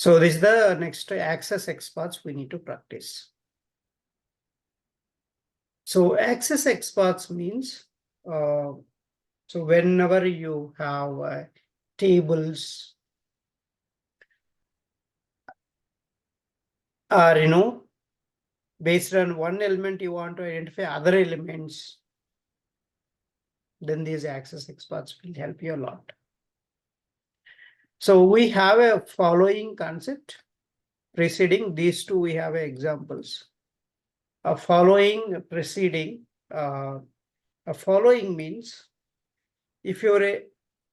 So this is the next access XPaths we need to practice. So access XPaths means, so whenever you have tables or, based on one element you want to identify other elements, then these access XPaths will help you a lot. So we have a following concept. Preceding these two, we have examples. A following preceding, a following means if you're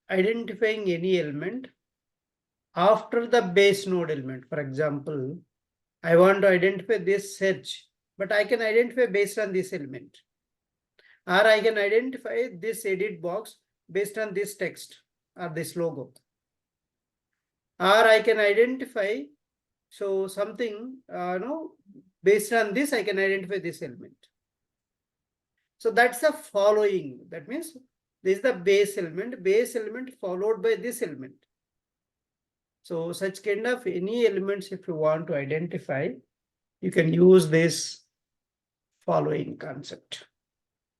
identifying any element after the base node element. For example, I want to identify this search, but I can identify based on this element. Or I can identify this edit box based on this text or this logo. Or I can identify, so something, based on this, I can identify this element. So that's the following. That means this is the base element followed by this element. So such kind of any elements, if you want to identify, you can use this following concept.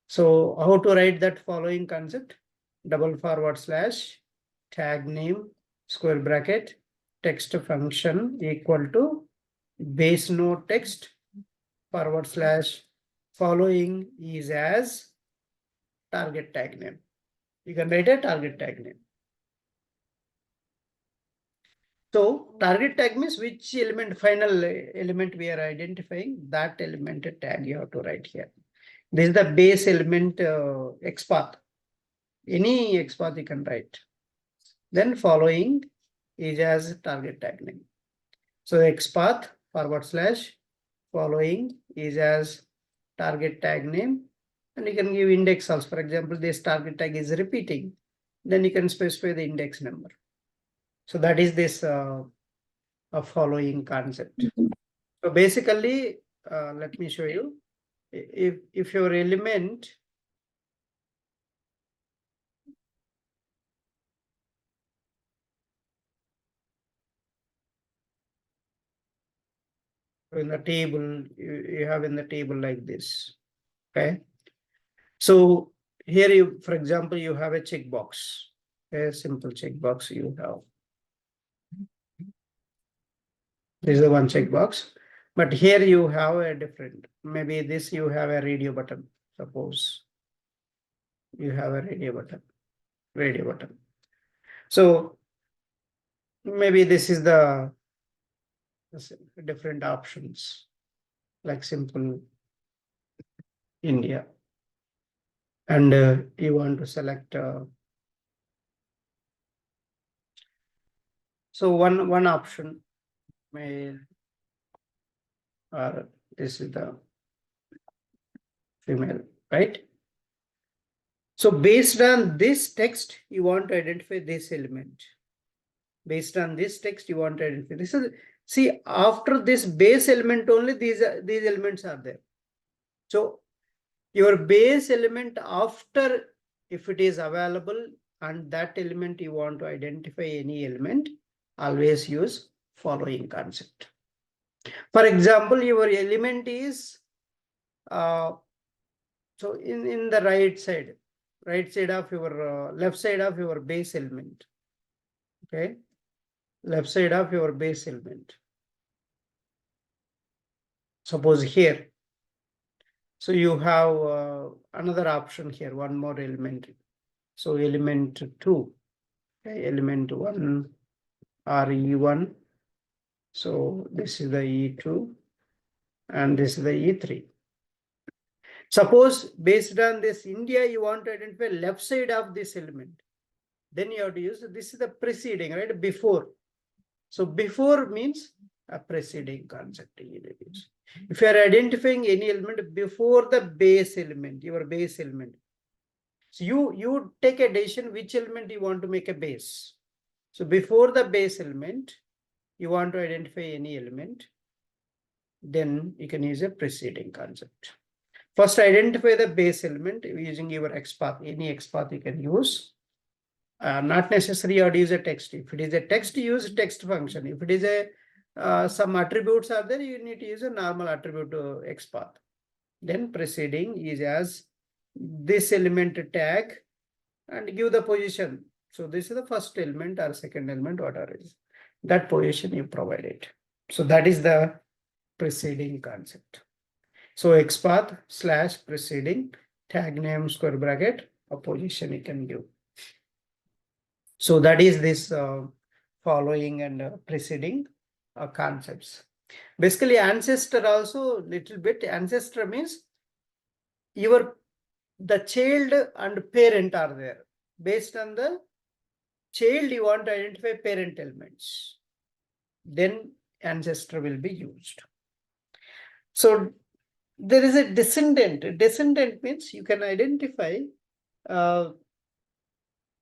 So how to write that following concept? / tag name square bracket text function equal to base node text / following is as target tag name. You can write a target tag name. So target tag means which element, final element we are identifying, that element tag you have to write here. This is the base element XPath. Any XPath you can write. Then following is as target tag name. So XPath / following is as target tag name. And you can give index also. For example, this target tag is repeating. Then you can specify the index number. So that is this a following concept. So basically, let me show you. If your element in the table, you have in the table like this. Okay. So here you, for example, you have a checkbox, a simple checkbox you have. This is the one checkbox, but here you have a different, maybe this you have a radio button. Suppose you have a radio button. So maybe this is the different options, like simple India. And you want to select. So one option may, or this is the female, right? So based on this text, you want to identify this element. Based on this text, you want to identify this. See, after this base element only, these elements are there. So your base element after, if it is available and that element you want to identify any element, always use following concept. For example, your element is, so in the right side of your, left side of your base element. Okay. Left side of your base element. Suppose here. So you have another option here, one more element. So element 2, okay, element 1 or E1. So this is the E2 and this is the E3. Suppose based on this India, you want to identify left side of this element. Then you have to use, this is the preceding, right? Before. So before means a preceding concept. If you are identifying any element before the base element, your base element. So you take a decision which element you want to make a base. So before the base element, you want to identify any element, then you can use a preceding concept. First, identify the base element using your XPath. Any XPath you can use. Not necessary you have to use a text. If it is a text, use text function. If it is a some attributes are there, you need to use a normal attribute XPath. Then preceding is as this element tag and give the position. So this is the first element or second element, whatever is that position you provide it. So that is the preceding concept. So XPath / preceding, tag name square bracket, a position you can give. So that is this following and preceding concepts. Basically, ancestor also little bit. Ancestor means the child and parent are there. Based on the child, you want to identify parent elements. Then ancestor will be used. So there is a descendant. Descendant means you can identify the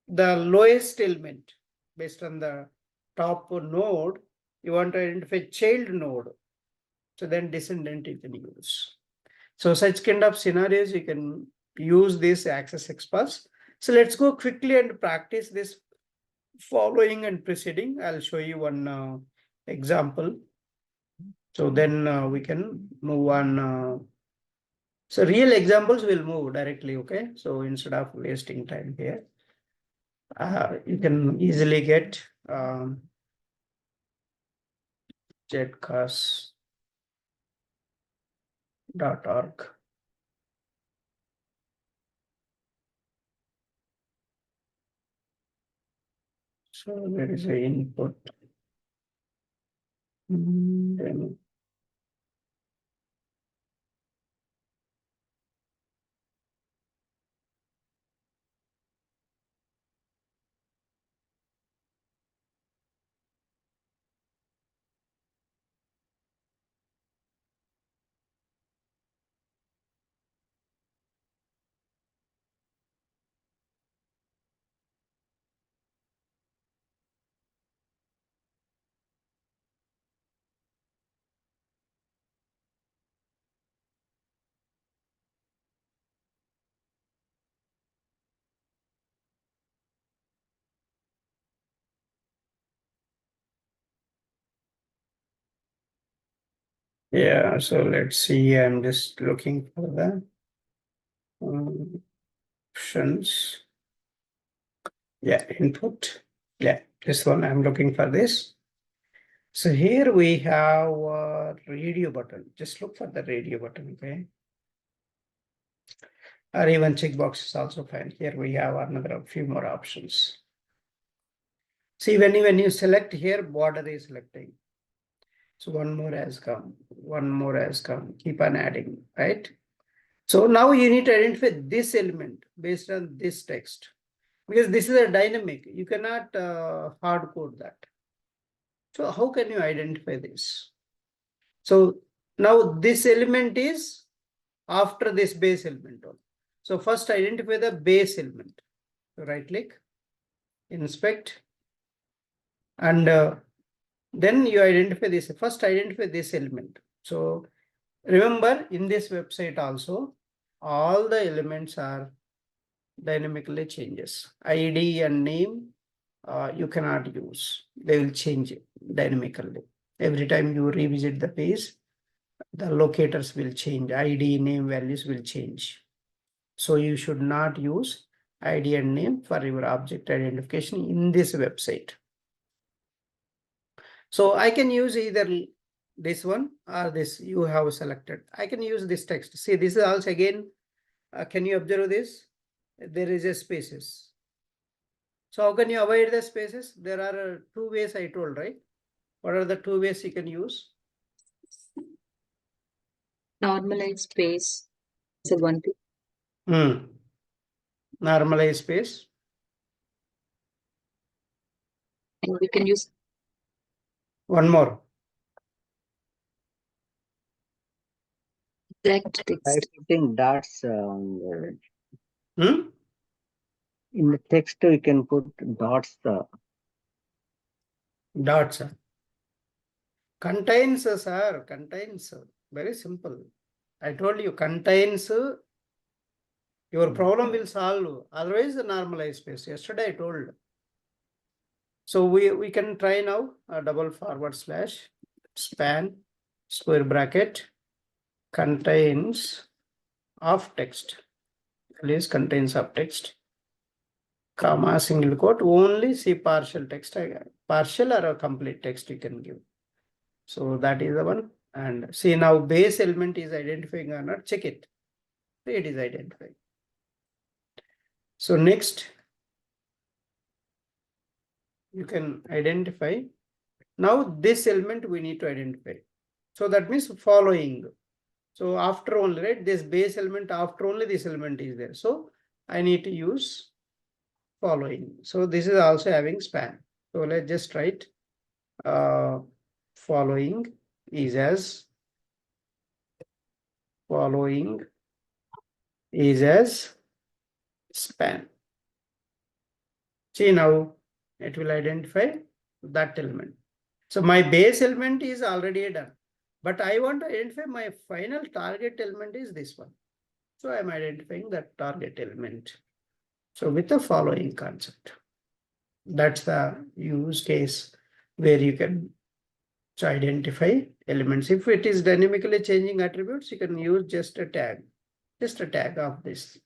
lowest element based on the top node. You want to identify child node. So then descendant you can use. So such kind of scenarios you can use this access XPath. So let's go quickly and practice this following and preceding. I'll show you one example. So then we can move on. So real examples will move directly, okay? So instead of wasting time here, you can easily get jetcast.org. So there is a input. Then yeah, so let's see. I'm just looking for the options. Yeah, input. Yeah, this one I'm looking for this. So here we have a radio button. Just look for the radio button, okay? Or even checkbox is also fine. Here we have another few more options. See, when you select here, border is selecting. So one more has come, one more has come, keep on adding, right? So now you need to identify this element based on this text, because this is a dynamic. You cannot hard code that. So how can you identify this? So now this element is after this base element. So first identify the base element. So right click, inspect, and then you identify this. First identify this element. So remember, in this website also, all the elements are dynamically changes. ID and name you cannot use. They will change dynamically. Every time you revisit the page, the locators will change. ID, name, values will change. So you should not use ID and name for your object identification in this website. So I can use either this one or this you have selected. I can use this text. See, this is also again, can you observe this? There is a spaces. So how can you avoid the spaces? There are two ways I told, right? What are the two ways you can use? Normalize space. So one thing. Normalize space. And we can use One more. exact By text. putting dots Hmm? in the text, you can put dots. Dots. Contains, sir. Contains. Very simple. I told you, contains. Your problem will solve. Otherwise, the normalize space. Yesterday I told. So we can try now a double forward slash. span square bracket contains of text, please contains of text, comma single quote, only see partial text, partial or a complete text you can give. So that is the one. And see now base element is identifying or not, check it. It is identifying. So next you can identify. Now this element we need to identify. So that means following. So after only, right, this base element, after only this element is there. So I need to use following. So this is also having span. So let's just write following is as span. See now it will identify that element. So my base element is already done, but I want to identify my final target element is this one. So I'm identifying that target element. So with the following concept, that's the use case where you can identify elements. If it is dynamically changing attributes, you can use just a tag of this.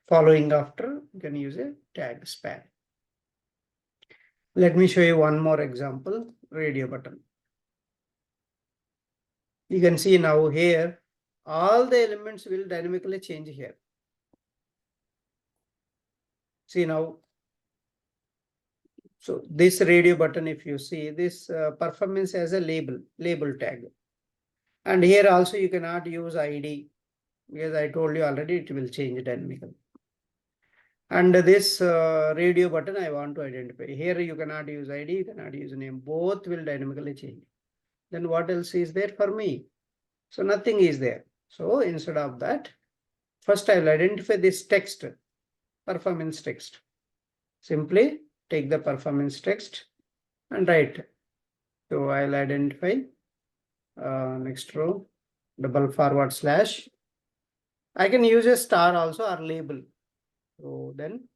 Following after, you can use a tag span. Let me show you one more example, radio button. You can see now here, all the elements will dynamically change here. See now, so this radio button, if you see this performance as a label tag. And here also you cannot use ID because I told you already it will change dynamically. And this radio button I want to identify. Here you cannot use ID, you cannot use name. Both will dynamically change. Then what else is there for me? So nothing is there. So instead of that, first I will identify this text, performance text. Simply take the performance text and write. So I'll identify next row, // I can use a star also or label. So then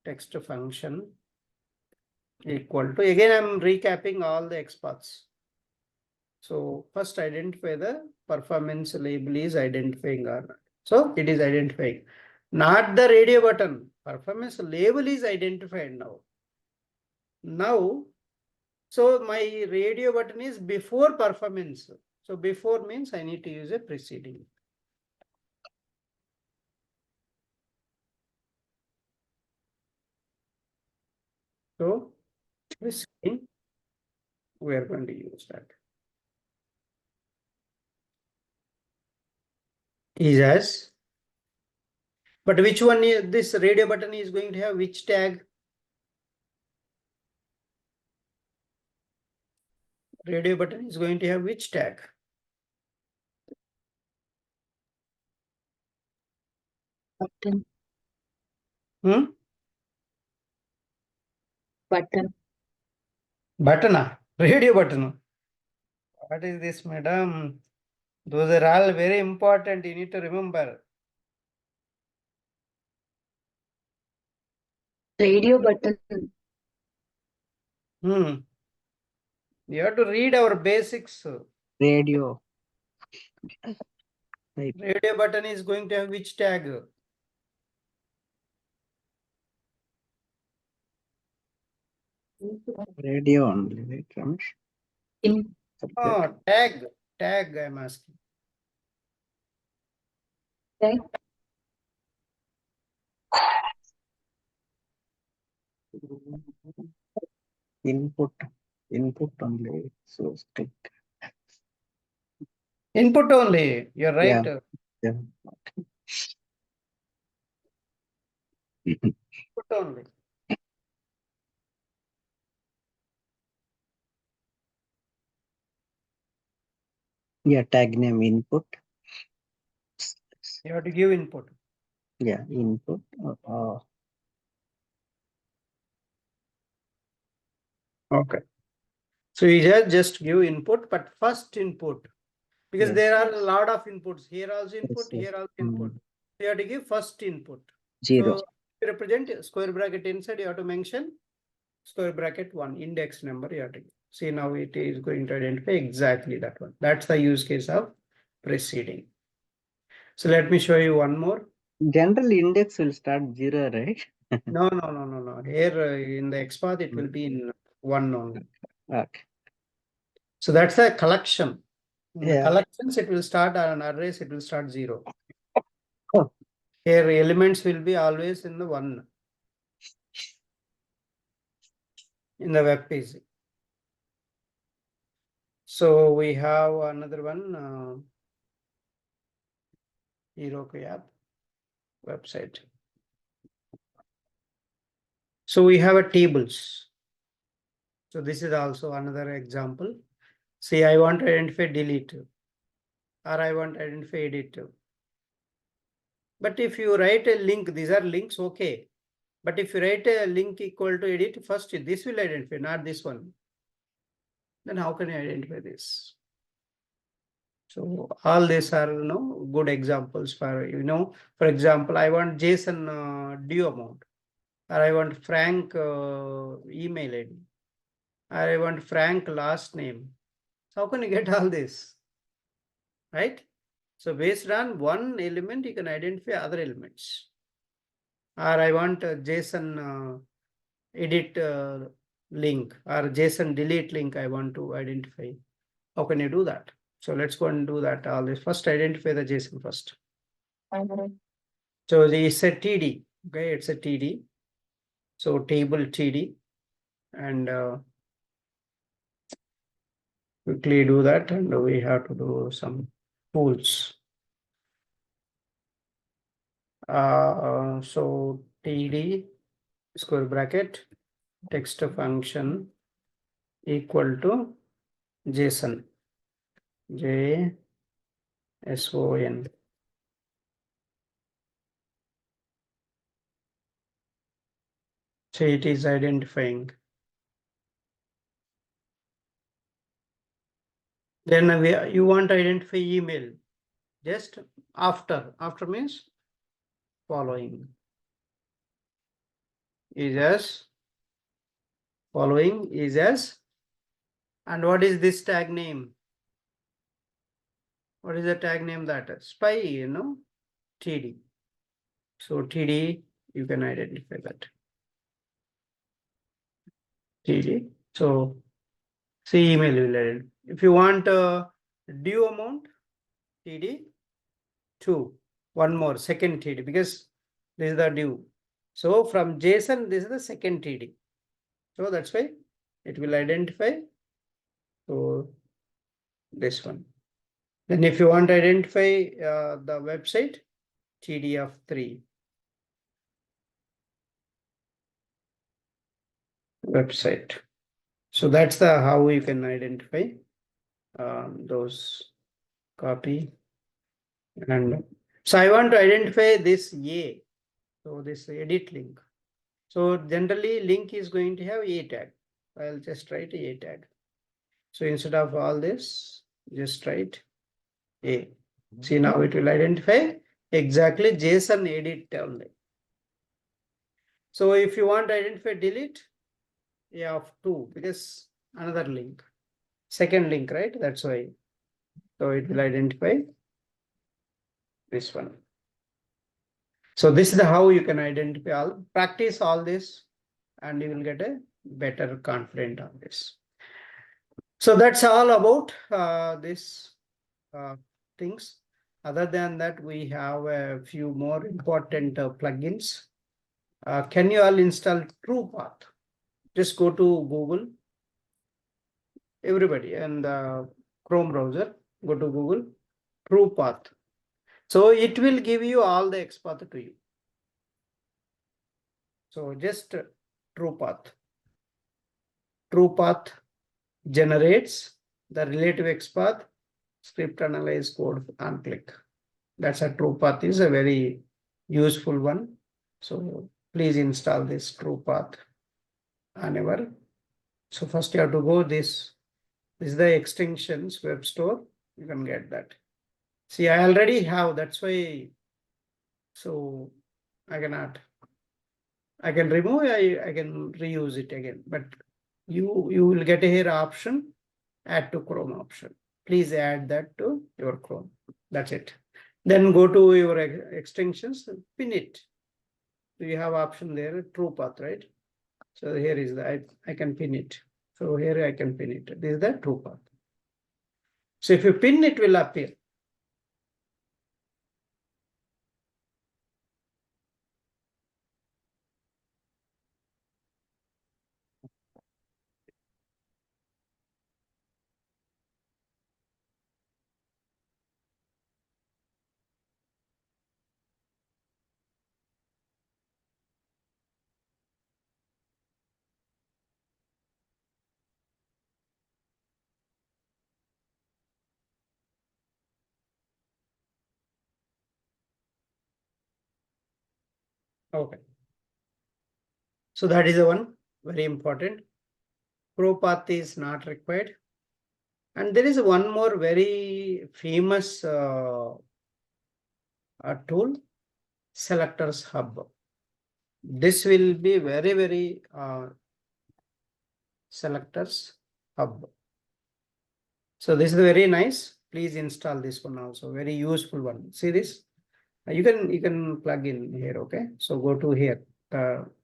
text function equal to, again I'm recapping all the XPaths. So first identify the performance label is identifying or not. So it is identifying, not the radio button. Performance label is identified now. Now, so my radio button is before performance. So before means I need to use a preceding. So preceding, we are going to use that. Is as, but which one is this radio button is going to have which tag? Radio button is going to have which tag? Button. Hmm? Button. Button, radio button. What is this, madam? Those are all very important. You need to remember. Radio button. You have to read our basics. Radio. Right. Radio button is going to have which tag? Radio only, right, Ramesh? In. Oh, tag I'm asking. Tag. Input only. So stick. Input only. You're right. Yeah. Input only. Yeah, tag name input. You have to give input. Yeah, input. Okay. So you just give input, but first input, because Yes. there are a lot of inputs. Here also input, Yes, here also input. So you have to give first input. 0. So to represent square bracket inside, you have to mention square bracket 1, index number you have to give. See, now it is going to identify exactly that one. That's the use case of preceding. So let me show you one more. General index will start 0, right? No. Here in the XPath, it will be in 1 only. Okay. So that's a collection. In the Yeah. collections, it will start on arrays, it will start 0. Oh. Here elements will be always in the 1 in the web page. So we have another one, Heroku app website. So we have a tables. So this is also another example. See, I want to identify delete, or I want to identify edit. But if you write a link, these are links, okay. But if you write a link equal to edit, first this will identify, not this one. Then how can you identify this? So all these are good examples for for example, I want JSON due amount, or I want Frank email ID, or I want Frank last name. So how can you get all this? Right? So based on one element, you can identify other elements. Or I want a JSON edit link or JSON delete link I want to identify. How can you do that? So let's go and do that. All this first, identify the JSON first. So it's a TD. Okay, it's a TD. So table TD, and quickly do that, and we have to do some tools. So TD square bracket text function equal to JSON. JSON. So it is identifying. Then you want to identify email. Just after. After means following. Is as. Following is as. And what is this tag name? What is the tag name that is? Spy, TD. So TD, you can identify that. TD. So see email will identify. If you want due amount, TD 2. One more, second TD, because this is the due. So from JSON, this is the second TD. So that's why it will identify. So this one. Then if you want to identify the website, TD of 3. Website. So that's the how you can identify those copy. And so I want to identify this A. So this edit link. So generally link is going to have A tag. I'll just write A tag. So instead of all this, just write A. See, now it will identify exactly JSON edit only. So if you want to identify delete, A of 2, because another link, second link, right? That's why. So it will identify this one. So this is how you can identify all, practice all this, and you will get a better confident on this. So that's all about this things. Other than that, we have a few more important plugins. Can you all install truepath? Just go to Google. Everybody and Chrome browser, go to Google, truepath. So it will give you all the XPath to you. So just truepath. Truepath generates the relative XPath script analyze code on click. That's a truepath is a very useful one. So please install this truepath on ever. So first you have to go this is the extensions web store. You can get that. See, I already have, that's why. So I cannot. I can remove, I can reuse it again, but you will get here option, add to Chrome option. Please add that to your Chrome. That's it. Then go to your extensions, pin it. So you have option there, truepath, right? So here is the, I can pin it. So here I can pin it. This is the truepath. So if you pin, it will appear. Okay. So that is the one very important. Truepath is not required. And there is one more very famous tool, Selectors Hub. This will be very Selectors Hub. So this is very nice. Please install this one also. Very useful one. See this? You can plug in here. Okay. So go to here.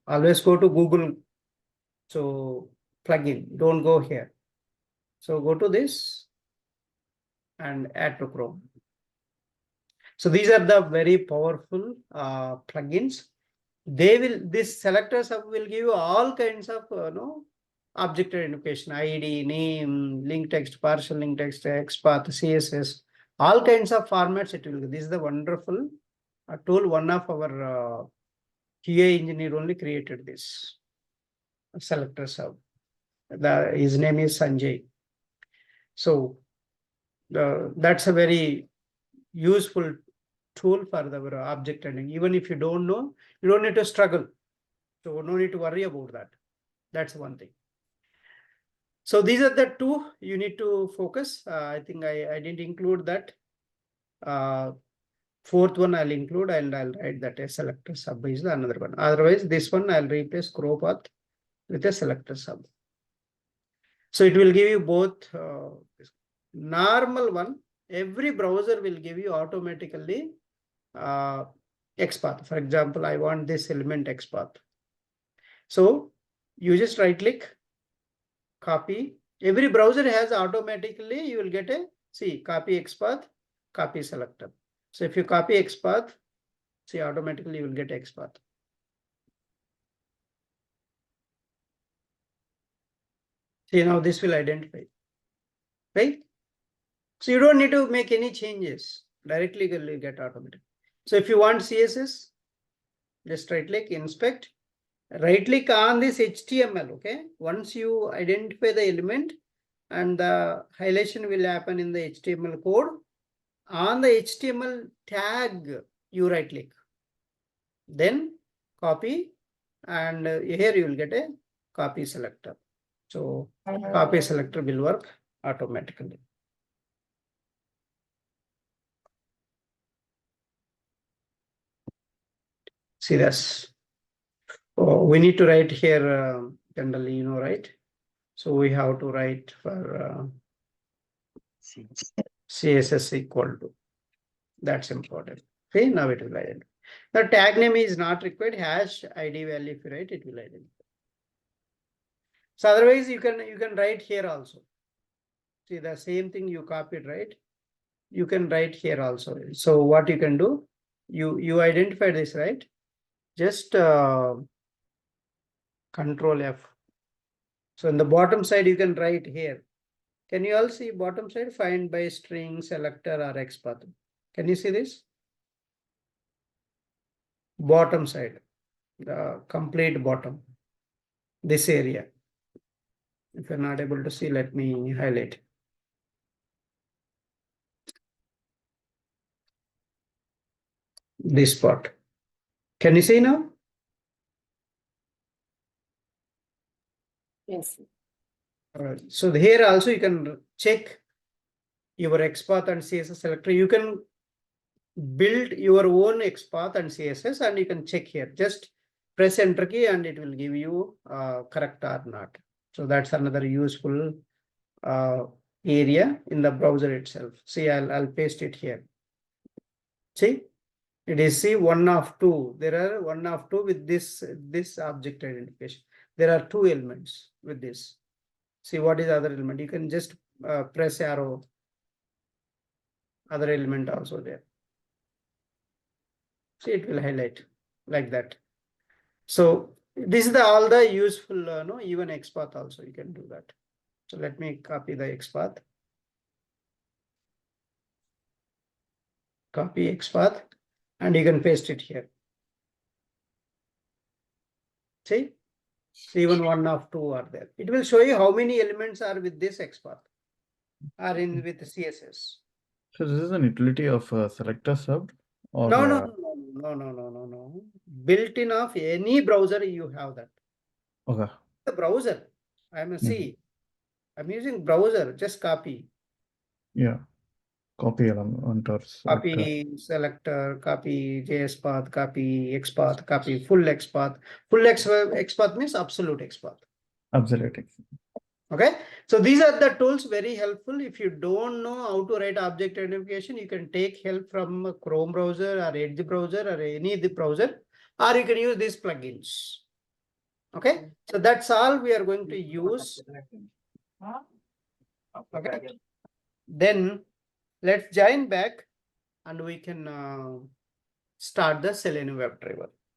Always go to Google. So plug in. Don't go here. So go to this and add to Chrome. So these are the very powerful plugins. This Selectors Hub will give you all kinds of object identification, ID, name, link text, partial link text, XPath, CSS, all kinds of formats it will give. This is the wonderful tool. One of our QA engineer only created this Selectors Hub. His name is Sanjay. So that's a very useful tool for the object identification. Even if you don't know, you don't need to struggle. So no need to worry about that. That's one thing. So these are the two you need to focus. I think I didn't include that. Fourth one I'll include and I'll write that a selector sub is the another one. Otherwise, this one I'll replace chromepath with a selector sub. So it will give you both normal one. Every browser will give you automatically XPath. For example, I want this element XPath. So you just right click, copy. Every browser has automatically, you will get a, see, copy XPath, copy selector. So if you copy XPath, see, automatically you will get XPath. See, now this will identify, right? So you don't need to make any changes. Directly you will get automatic. So if you want CSS, just right click, inspect, right click on this HTML, okay? Once you identify the element and the highlightation will happen in the HTML code, on the HTML tag, you right click. Then copy and here you will get a copy selector. So copy selector will work automatically. See this. Oh, we need to write here generally, you know, right? So we have to write for CSS equal to. That's important. Okay, now it will identify. The tag name is not required. Hash ID value if you write, it will identify. So otherwise you can write here also. See the same thing you copied, right? You can write here also. So what you can do, you identify this, right? Just Control F. So in the bottom side you can write here. Can you all see bottom side? Find by string, selector or XPath. Can you see this? Bottom side, the complete bottom, this area. If you're not able to see, let me highlight. This part. Can you see now? Yes. All right. So here also you can check your XPath and CSS selector. You can build your own XPath and CSS and you can check here. Just press enter key and it will give you correct or not. So that's another useful area in the browser itself. See, I'll paste it here. See, it is see 1 of 2. There are 1 of 2 with this object identification. There are 2 elements with this. See what is other element. You can just press arrow. Other element also there. See, it will highlight like that. So this is all the useful, no, even XPath also you can do that. So let me copy the XPath. Copy XPath and you can paste it here. See, so even 1 of 2 are there. It will show you how many elements are with this XPath are in with CSS. So this is an utility of selector sub or No. Built-in of any browser you have that. okay. The browser. I'm a C. I'm using browser. Just copy. Yeah. Copy element or selector. Copy selector, copy JS path, copy XPath, copy full XPath. Full XPath means absolute XPath. Absolutely. Okay. So these are the tools very helpful. If you don't know how to write object identification, you can take help from a Chrome browser or Edge browser or any of the browser, or you can use these plugins. Okay. So that's all we are going to use. Okay. Then let's join back and we can start the Selenium WebDriver.